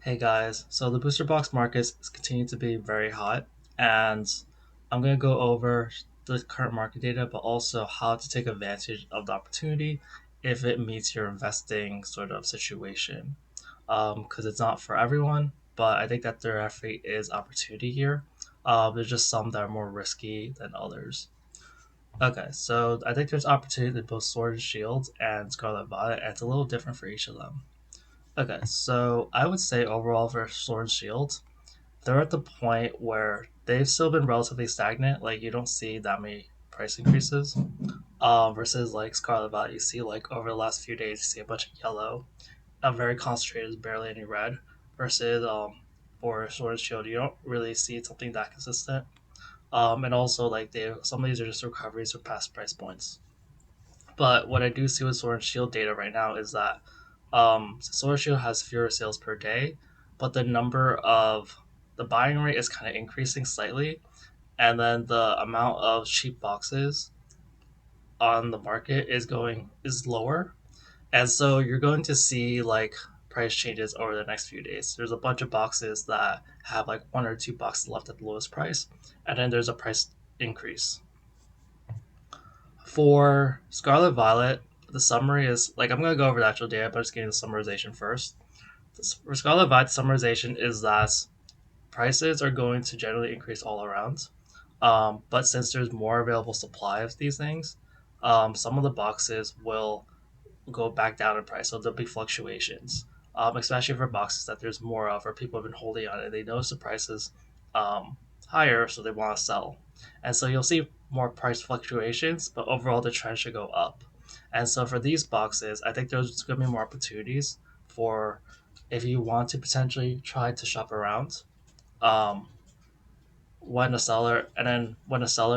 Hey guys, so the booster box market is continuing to be very hot, and I'm going to go over the current market data, but also how to take advantage of the opportunity if it meets your investing sort of situation. Because it's not for everyone, but I think that there actually is opportunity here. There's just some that are more risky than others. Okay, so I think there's opportunity in both Sword and Shield and Scarlet Violet, and it's a little different for each of them. Okay, so I would say overall for Sword and Shield, they're at the point where they've still been relatively stagnant. Like you don't see that many price increases. Versus like Scarlet Violet, you see like over the last few days, you see a bunch of yellow, very concentrated, barely any red. Versus for Sword and Shield, you don't really see something that consistent. And also like some of these are just recoveries for past price points. But what I do see with Sword and Shield data right now is that Sword and Shield has fewer sales per day, but the buying rate is kind of increasing slightly, and then the amount of cheap boxes on the market is lower, and so you're going to see like price changes over the next few days. There's a bunch of boxes that have like one or two boxes left at the lowest price, and then there's a price increase. For Scarlet Violet, the summary is like I'm gonna go over the actual data, but I'm just getting the summarization first. For Scarlet Violet, summarization is that prices are going to generally increase all around. But since there's more available supply of these things, some of the boxes will go back down in price. So there'll be fluctuations, especially for boxes that there's more of or people have been holding on it. They notice the prices um, higher, so they want to sell. And so you'll see more price fluctuations, but overall the trend should go up. And so for these boxes, I think there's going to be more opportunities for if you want to potentially try to shop around. Um, when a seller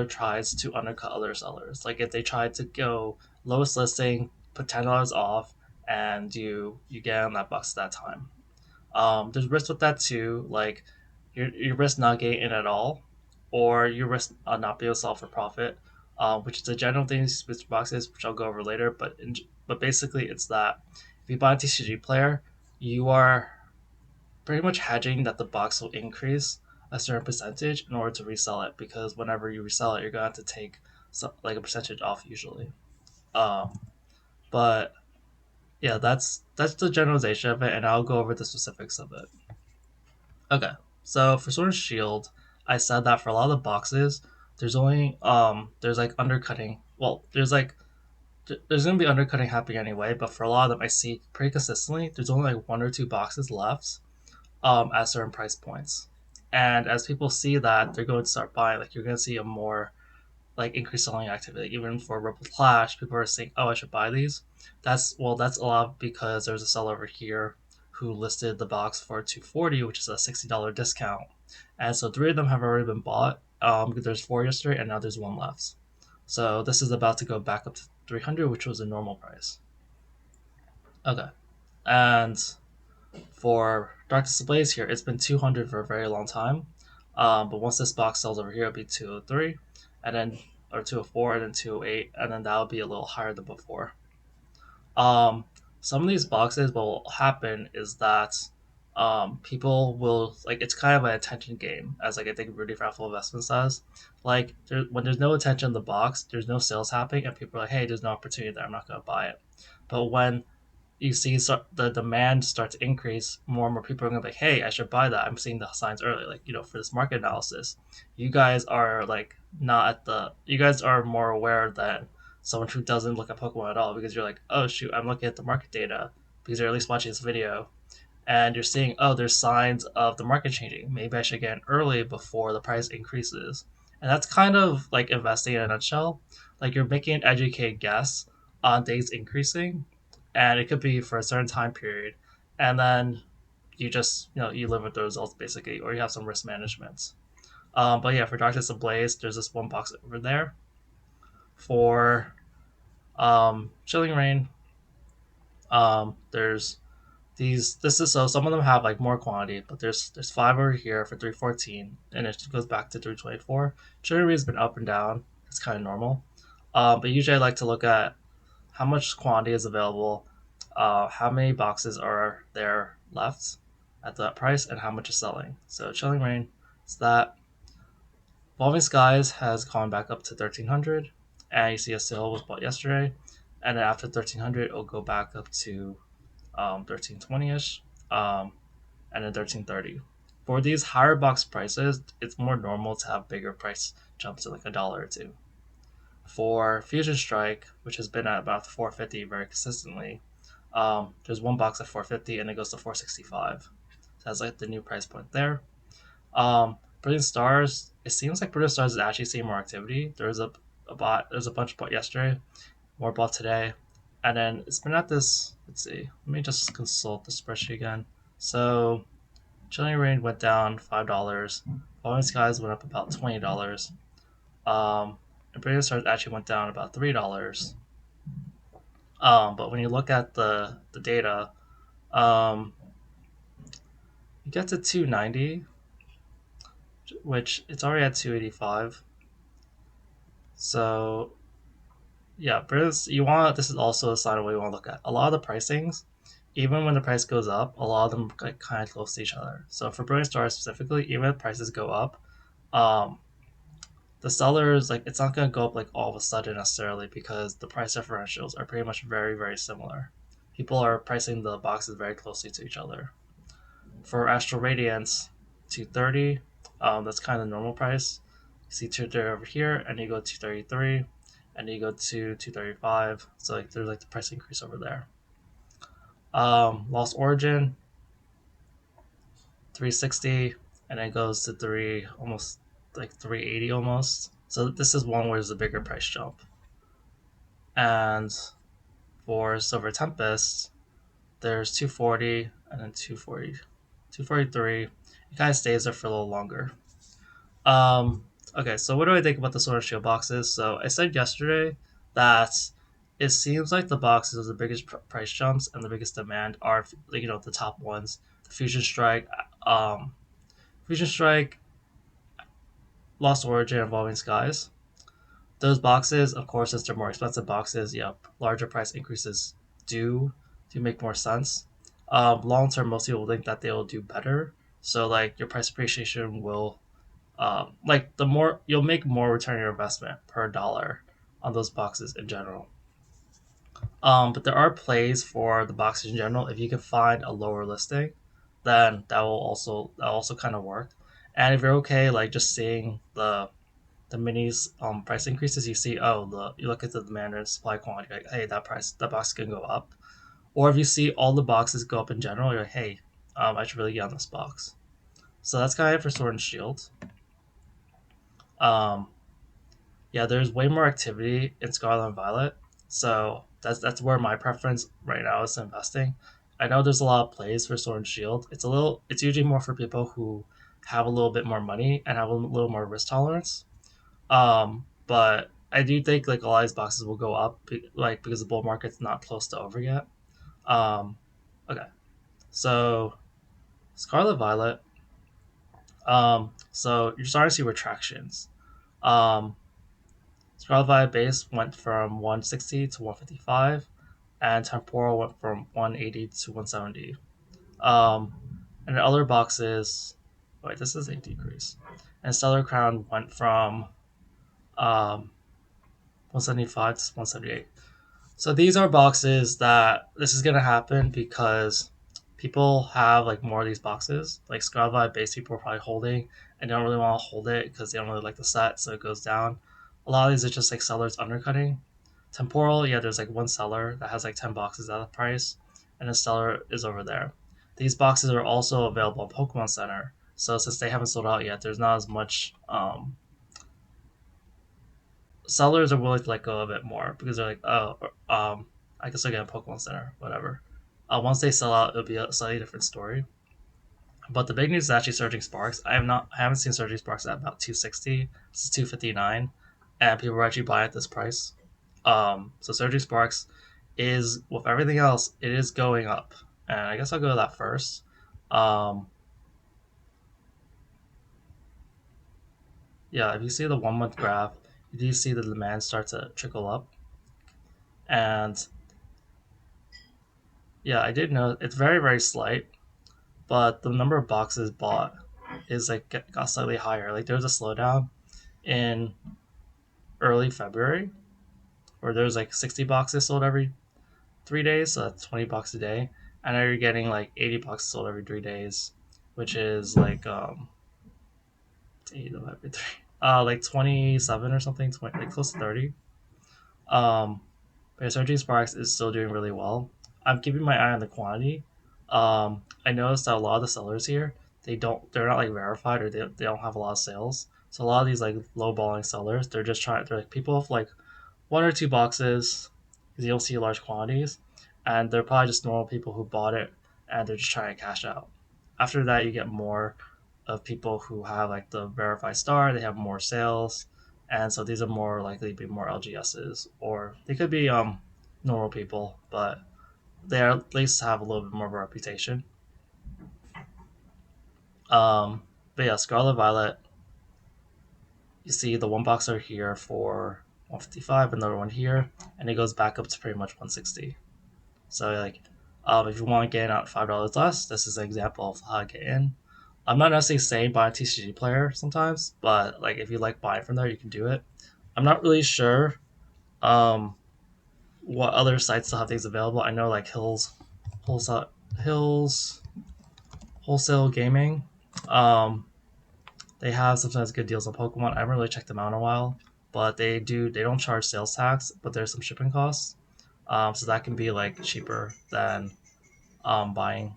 tries to undercut other sellers, like if they try to go lowest listing, put $10 off, and you get on that box at that time. There's risk with that too, like you risk not getting in at all, or you risk not being able to sell for profit, which is a general thing with boxes, which I'll go over later. But basically, it's that if you buy a TCG player, you are pretty much hedging that the box will increase a certain percentage in order to resell it, because whenever you resell it, you're going to have to take like a percentage off usually. Um, but yeah, that's the generalization of it, and I'll go over the specifics of it. Okay, so for Sword and Shield, I said that for a lot of the boxes, there's like undercutting. Well, there's gonna be undercutting happening anyway, but for a lot of them, I see pretty consistently. There's only like one or two boxes left at certain price points. And as people see that, they're going to start buying. Like you're going to see a more like increased selling activity. Even for Ripple Flash, people are saying, "Oh, I should buy these." That's a lot because there's a seller over here who listed the box for 240, which is a $60 discount, and so three of them have already been bought. There's four yesterday, and now there's one left. So this is about to go back up to 300, which was a normal price. Okay, and for Dark Displays here, it's been 200 for a very long time. But once this box sells over here, it'll be 203, and then or 204, and then 208, and then that'll be a little higher than before. Um, some of these boxes, what will happen is that people will like it's kind of an attention game, as like I think Rudy Raffle Investment says. Like when there's no attention in the box, there's no sales happening, and people are like, "Hey, there's no opportunity there. I'm not going to buy it." But when you see the demand start to increase, more and more people are gonna be like, "Hey, I should buy that." I'm seeing the signs early, like for this market analysis, you guys are like not at the. You guys are more aware than someone who doesn't look at Pokemon at all, because you're like, "Oh shoot, I'm looking at the market data because you're at least watching this video, and you're seeing, oh, there's signs of the market changing. Maybe I should get in early before the price increases." And that's kind of like investing in a nutshell. Like you're making an educated guess on things increasing, and it could be for a certain time period, and then you just you live with the results basically, or you have some risk management. But yeah, for Darkness Ablaze, there's this one box over there. For Chilling Rain, there's these. This is so some of them have like more quantity, but there's five over here for 314, and it goes back to 324. Chilling Rain's been up and down. It's kind of normal. But usually I like to look at how much quantity is available, how many boxes are there left, at that price and how much is selling. So Chilling Reign is that. Evolving Skies has gone back up to 1300, and you see a sale was bought yesterday, and then after 1300 it'll go back up to 1320 ish, and then 1330. For these higher box prices, it's more normal to have bigger price jumps to like a dollar or two. For Fusion Strike, which has been at about 450 very consistently, there's one box at 450 and it goes to 465. So that's like the new price point there. Brilliant Stars, it seems like Brilliant Stars is actually seeing more activity. There's a bunch bought yesterday, more bought today, and then it's been at this. Let's see, let me just consult the spreadsheet again. So Chilling Reign went down $5. Falling Skies went up about $20. And Brilliant Stars actually went down about $3. But when you look at the data, um, you get to 290, which it's already at 285. So yeah, Brilliant, you want this is also a sign of what you want to look at. A lot of the pricings, even when the price goes up, a lot of them like kind of close to each other. So for Brilliant Stars specifically, even if prices go up, um, the sellers like it's not going to go up like all of a sudden necessarily because the price differentials are pretty much very similar. People are pricing the boxes very closely to each other. For Astral Radiance, 230, that's kind of the normal price. You see 230 over here, and you go 233, and you go to 235. So like there's like the price increase over there. Lost Origin, 360, and it goes to almost like 380 almost. So this is one where there's a bigger price jump. And for Silver Tempest, there's 240 and then 240, 243. It kind of stays there for a little longer. Um, okay, so what do I think about the Sword and Shield boxes? So I said yesterday that it seems like the boxes with the biggest price jumps and the biggest demand are the top ones. The um, Fusion Strike, Lost Origin, Evolving Skies. Those boxes, of course, since they're more expensive boxes, yep, larger price increases do make more sense. Long term, most people think that they will do better. So like your price appreciation will, like the more you'll make more return on your investment per dollar on those boxes in general. But there are plays for the boxes in general. If you can find a lower listing, then that will also kind of work. And if you're okay, like just seeing the minis price increases, you see, you look at the demand and supply quantity, like, hey, that box can go up. Or if you see all the boxes go up in general, you're like, hey, I should really get on this box. So that's kind of it for Sword and Shield. Um, yeah, there's way more activity in Scarlet and Violet, so that's where my preference right now is investing. I know there's a lot of plays for Sword and Shield. It's usually more for people who have a little bit more money and have a little more risk tolerance. But I do think like a lot of these boxes will go up, like because the bull market's not close to over yet. Um, okay, so Scarlet Violet. So you're starting to see retractions. Um, Scarlet Violet base went from 160 to 155, and Temporal went from 180 to 170. Um, and the other boxes, wait, this is a decrease. And Stellar Crown went from 175 to 178. So these are boxes that this is gonna happen because people have like more of these boxes. Like Scarlet Violet base people are probably holding and they don't really want to hold it because they don't really like the set, so it goes down. A lot of these are just like sellers undercutting. Temporal, yeah, there's like one seller that has like 10 boxes at a price, and a seller is over there. These boxes are also available on Pokemon Center, so since they haven't sold out yet, there's not as much. Sellers are willing to let go of it more because they're like, I guess I'll get a Pokemon Center, whatever. Once they sell out, it'll be a slightly different story. But the big news is actually Surging Sparks. I haven't seen Surging Sparks at about 260. This is 259, and people are actually buying at this price. So Surging Sparks is with everything else, it is going up, and I guess I'll go to that first. Um, yeah, if you see the 1 month graph, you do see the demand start to trickle up, and yeah, I did know it's very slight. but the number of boxes bought is like got slightly higher. Like there was a slowdown in early February where there's like 60 boxes sold every 3 days, so that's 20 bucks a day, and now you're getting like 80 boxes sold every 3 days, which is like 8 every three, like 27 or something, 20, like close to 30. Um, but Surging Sparks is still doing really well. I'm keeping my eye on the quantity. I noticed that a lot of the sellers here, they're not like verified, or they don't have a lot of sales. So a lot of these like low balling sellers, they're like people with like one or two boxes, because you don't see large quantities, and they're probably just normal people who bought it and they're just trying to cash out. After that, you get more of people who have like the verified star, they have more sales, and so these are more likely to be more LGSs, or they could be normal people, but they at least have a little bit more of a reputation. Um, but yeah, Scarlet Violet, you see the one boxer here for 155, another one here, and it goes back up to pretty much 160. So like, if you want to get in at $5 less, this is an example of how to get in. I'm not necessarily saying buy a TCG player sometimes, but like if you like buying from there, you can do it. I'm not really sure um, what other sites still have things available. I know like Wholesale, Hills, Wholesale Gaming. Um, they have sometimes good deals on Pokemon. I haven't really checked them out in a while, but they don't charge sales tax, but there's some shipping costs. So that can be like cheaper than buying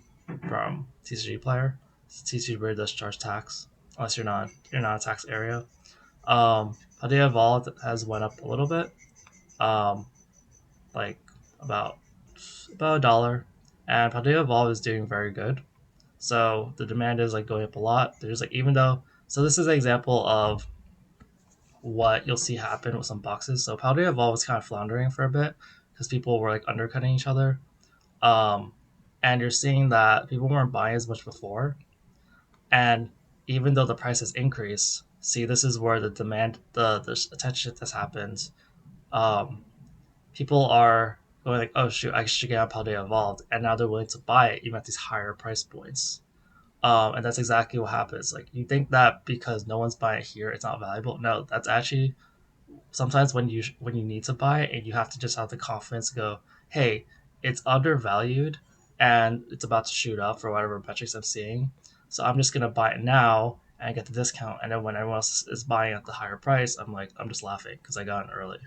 from TCG player. TCG player does charge tax unless you're not a tax area. Paldea Evolved has went up a little bit, um, like about about $1, and Paldea Evolved is doing very good. So the demand is like going up a lot. There's like even though so this is an example of what you'll see happen with some boxes. So Paldea Evolved was kind of floundering for a bit because people were like undercutting each other. Um, and you're seeing that people weren't buying as much before, and even though the price has increased, see this is where the demand, the attention that's happened. Um, People are going like, oh shoot, I should get on Paldea Evolved, and now they're willing to buy it even at these higher price points. And that's exactly what happens. Like you think that because no one's buying it here, it's not valuable. No, that's actually sometimes when you need to buy it and you have to just have the confidence to go, hey, it's undervalued and it's about to shoot up for whatever metrics I'm seeing. So I'm just gonna buy it now and get the discount. And then when everyone else is buying at the higher price, I'm just laughing because I got in early.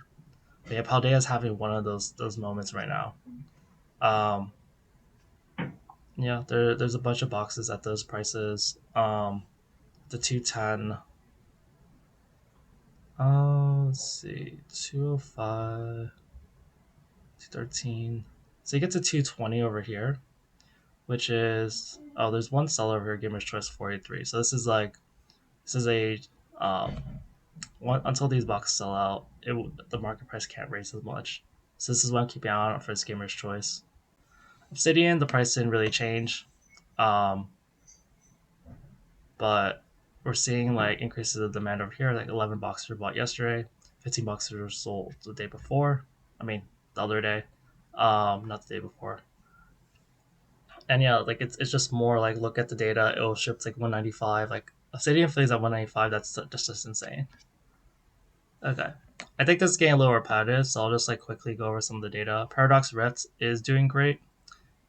But yeah, Paldea is having one of those moments right now. Um, yeah, there's a bunch of boxes at those prices. The 210. Let's see, 205. 213. So you get to 220 over here, which is there's one seller over here, Gamer's Choice 483. So this is a um until these boxes sell out, the market price can't raise as much. So this is what I'm keeping an eye on for this Gamer's Choice. Obsidian, the price didn't really change, um, but we're seeing like increases of demand over here. Like 11 boxes were bought yesterday, 15 boxes were sold the day before. I mean, the other day, not the day before. And yeah, like it's just more like look at the data. It'll ship like 195. Like Obsidian plays at 195. That's just insane. Okay, I think this is getting a little repetitive, so I'll just like quickly go over some of the data. Paradox Rets is doing great.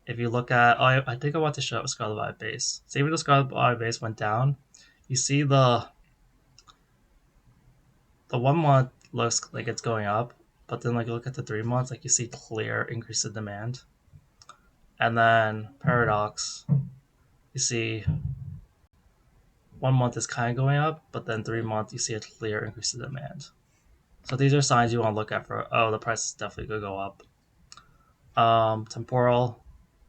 If you look at, I think I want to show up Scarlet Vibe base. So even though Scarlet Vibe base went down, you see the 1 month looks like it's going up, but then like look at the 3 months, like you see clear increase in demand. And then Paradox, you see 1 month is kind of going up, but then 3 months you see a clear increase in demand. So these are signs you want to look at for the price is definitely gonna go up. Temporal,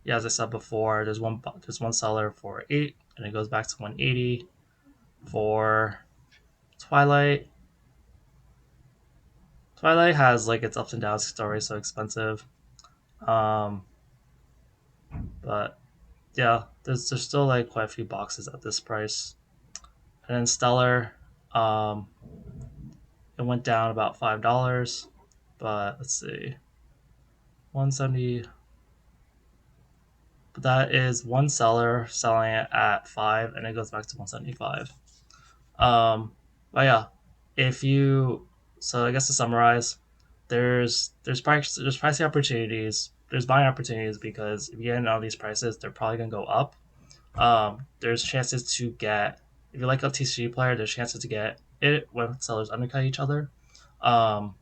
yeah, as I said before, there's one seller for 8, and it goes back to 180 for Twilight. Twilight has like its ups and downs. It's already so expensive, um, but yeah, there's still like quite a few boxes at this price. And then Stellar, um, it went down about $5, but let's see, 170 But that is one seller selling it at 5, and it goes back to 175. But yeah, if you so I guess to summarize, there's pricing opportunities, there's buying opportunities because if you get in all these prices, they're probably gonna go up. There's chances to get if you like a TCG player, there's chances to get it when sellers undercut each other. Um,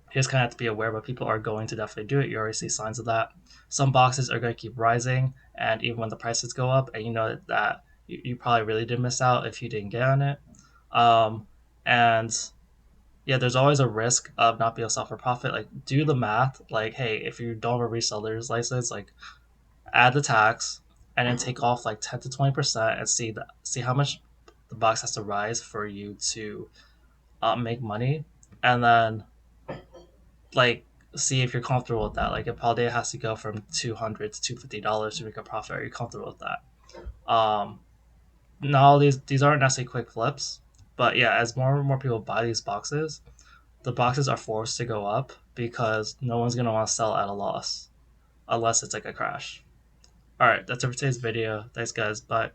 you just kind of have to be aware, but people are going to definitely do it. You already see signs of that. Some boxes are going to keep rising, and even when the prices go up, and you know that you probably really did miss out if you didn't get on it. Um, and yeah, there's always a risk of not being able to sell for profit. Like, do the math. Like, hey, if you don't have a reseller's license, like, add the tax, and then take off like 10 to 20%, and see how much the box has to rise for you to make money, and then like see if you're comfortable with that. Like, if Paldea has to go from $200 to $250 to make a profit, are you comfortable with that? Now these aren't necessarily quick flips, but yeah, as more and more people buy these boxes, the boxes are forced to go up because no one's gonna want to sell at a loss unless it's like a crash. All right, that's it for today's video. Thanks, guys. Bye.